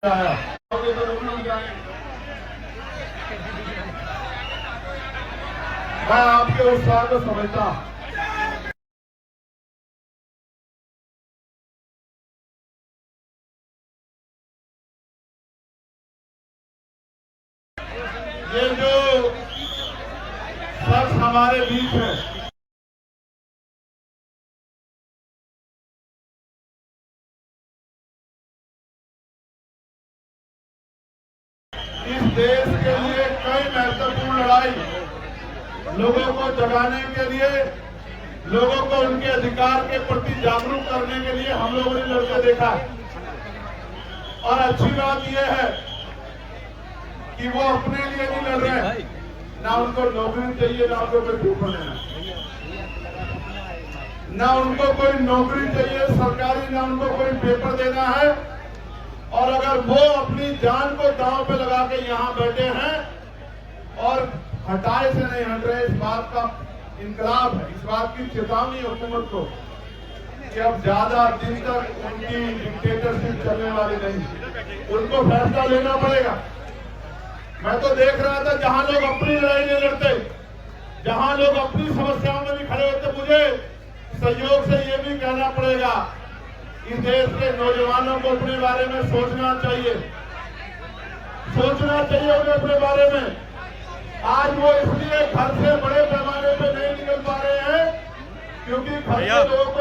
मैं आपके उत्साह को समझता हूं। ये जो शख्स हमारे बीच है, इस देश के लिए कई महत्वपूर्ण लड़ाई, लोगों को जगाने के लिए, लोगों को उनके अधिकार के प्रति जागरूक करने के लिए हम लोगों ने लड़के देखा है। और अच्छी बात यह है कि वो अपने लिए नहीं लड़ रहे हैं, ना उनको नौकरी चाहिए, ना उनको कोई पेपर देना, ना उनको कोई नौकरी चाहिए सरकारी, ना उनको कोई पेपर देना है। और अगर वो अपनी जान को दांव पे लगा के यहाँ बैठे हैं और हटाए से नहीं हट रहे, इस बात का इनकलाब है, इस बात की चेतावनी हुकूमत को कि अब ज्यादा दिन तक उनकी डिक्टेटरशिप चलने वाली नहीं, उनको फैसला लेना पड़ेगा। मैं तो देख रहा था जहां लोग अपनी लड़ाई नहीं लड़ते, जहां लोग अपनी समस्याओं में नहीं खड़े होते, मुझे सहयोग से ये भी कहना पड़ेगा, इस देश के नौजवानों को अपने बारे में सोचना चाहिए उन्हें अपने बारे में। आज वो इसलिए घर से बड़े पैमाने पे नहीं निकल पा रहे हैं क्योंकि घर के लोगों को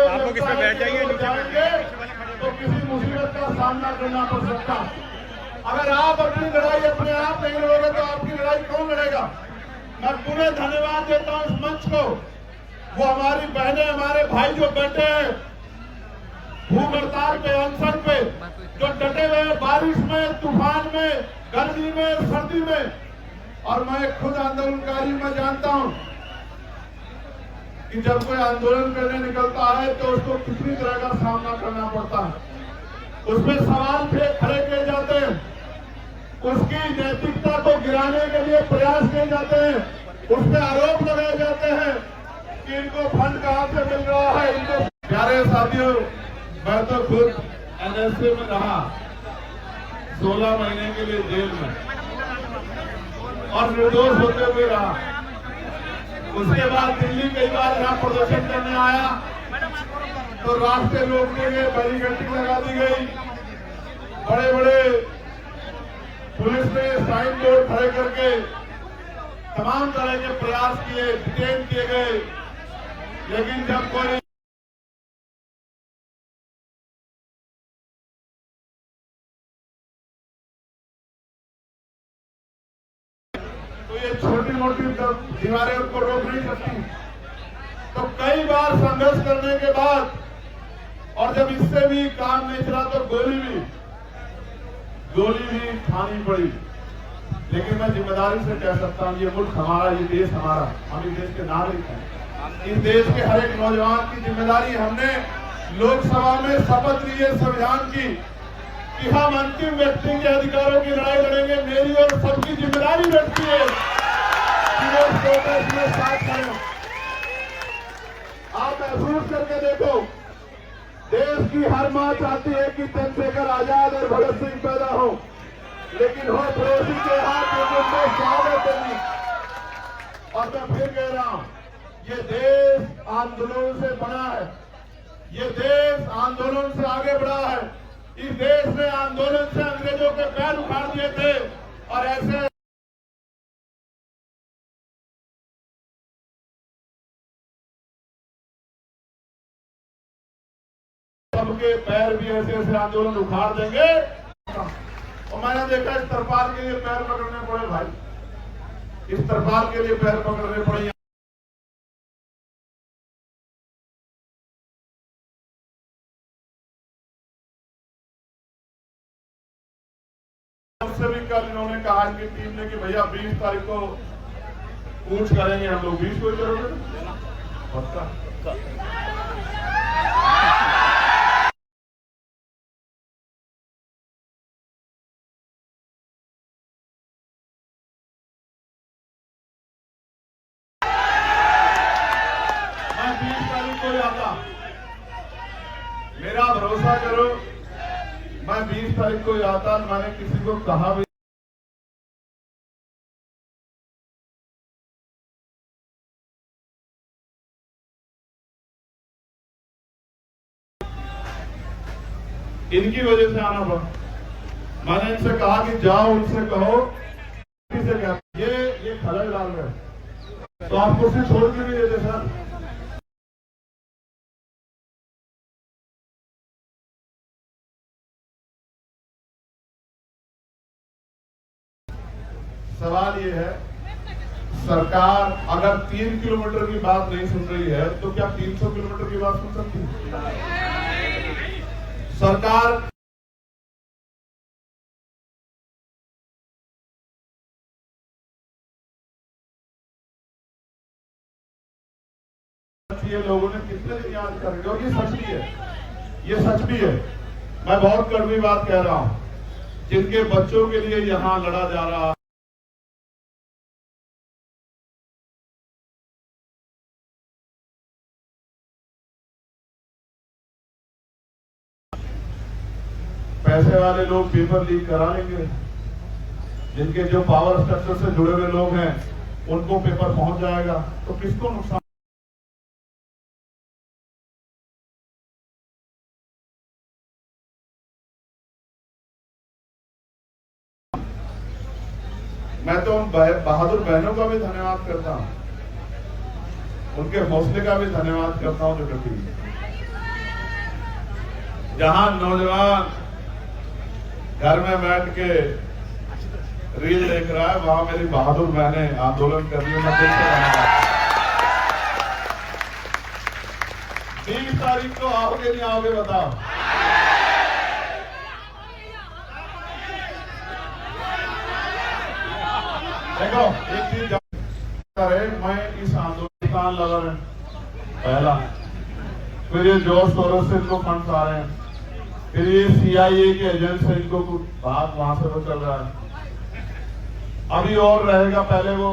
जाएंगे तो किसी मुसीबत का सामना करना पड़ सकता। अगर आप अपनी लड़ाई अपने आप नहीं लड़ोगे तो आपकी लड़ाई कौन लड़ेगा। मैं पुनः धन्यवाद देता हूं इस मंच को, वो हमारी बहनें, हमारे भाई जो बैठे हैं भूख हड़ताल पे, अनशन पे, जो डटे हुए हैं बारिश में, तूफान में, गर्मी में, सर्दी में। और मैं खुद आंदोलनकारी में जानता हूं कि जब कोई आंदोलन करने निकलता है तो उसको कितनी तरह का सामना करना पड़ता है, उसमें सवाल खड़े किए जाते हैं, उसकी नैतिकता को गिराने के लिए प्रयास किए जाते हैं, उस पर आरोप लगाए जाते हैं कि इनको फंड कहां से मिल रहा है। इनको प्यारे साथियों, मैं तो खुद एनएसए में रहा 16 महीने के लिए जेल में और निर्दोष होते हुए रहा। उसके बाद दिल्ली कई बार यहाँ प्रदर्शन करने आया तो रास्ते रोकने गए, बैरिकेडिंग लगा दी गई, बड़े बड़े पुलिस ने साइन बोर्ड खड़े करके तमाम तरह के प्रयास किए, डिटेन किए गए। लेकिन जब कोई तो ये छोटी मोटी दीवारें उनको रोक नहीं सकती। तो कई बार संघर्ष करने के बाद और जब इससे भी काम नहीं चला तो गोली भी खानी पड़ी। लेकिन मैं जिम्मेदारी से कह सकता हूं, ये मुल्क हमारा, ये देश हमारा, हम इस देश के नागरिक हैं। इस देश के हर एक नौजवान की जिम्मेदारी, हमने लोकसभा में शपथ ली है संविधान की कि हम अंतिम व्यक्ति के अधिकारों की लड़ाई लड़ेंगे। मेरी और सबकी जिम्मेदारी रहती है कि वो प्रोटेस्ट में साथ करें। आप महसूस करके देखो, देश की हर मां चाहती है कि चंद्रशेखर आजाद और भगत सिंह पैदा हो, लेकिन हो पड़ोसी के हाथ में स्वागत नहीं। और मैं फिर कह रहा हूं, ये देश आंदोलन से बना है, ये देश आंदोलन से आगे बढ़ा है। इस देश ने आंदोलन से अंग्रेजों के पैर उखाड़ दिए थे और ऐसे सबके पैर भी ऐसे ऐसे आंदोलन उखाड़ देंगे। और मैंने देखा इस तरपाल के लिए पैर पकड़ने पड़े भाई, इस तरपाल के लिए पैर पकड़ने पड़े। उससे भी कल इन्होंने कहा इनकी टीम ने कि भैया 20 तारीख को कूच करेंगे हम लोग। 20 को ही करोगे पक्का? मैं 20 तारीख को आता, मेरा भरोसा करो, मैं 20 तारीख कोई आता, मैंने किसी को कहा भी इनकी वजह से आना पड़ा। मैंने इनसे कहा कि जाओ उनसे कहो से क्या ये खलल डाल रहे, तो आप कुर्सी छोड़ के नहीं देते सर। सवाल ये है, सरकार अगर 3 किलोमीटर की बात नहीं सुन रही है तो क्या 300 किलोमीटर की बात सुन सकती है? सरकार ये लोगों ने कितने दिन याद करेंगे, और ये सच भी है, ये सच भी है। मैं बहुत कड़वी बात कह रहा हूं, जिनके बच्चों के लिए यहां लड़ा जा रहा है, पैसे वाले लोग पेपर लीक करा लेंगे, जिनके जो पावर स्ट्रक्चर से जुड़े हुए लोग हैं उनको पेपर पहुंच जाएगा, तो किसको नुकसान? मैं तो उन बहादुर बहनों का भी धन्यवाद करता हूं, उनके हौसले का भी धन्यवाद करता हूं जो डटी। जहां नौजवान घर में बैठ के रील देख रहा है, वहां मेरी बहादुर बहनें आंदोलन कर रही है। मैं देख रहा 20 तारीख को आओगे नहीं आओगे बताओ? देखो एक चीज करे, मैं इस आंदोलन लगा रहे पहला, फिर ये जोश शोरों से इनको फंड्स आ रहे हैं, फिर ये CIA के एजेंट से इनको बात वहां से तो चल रहा है, अभी और रहेगा। पहले वो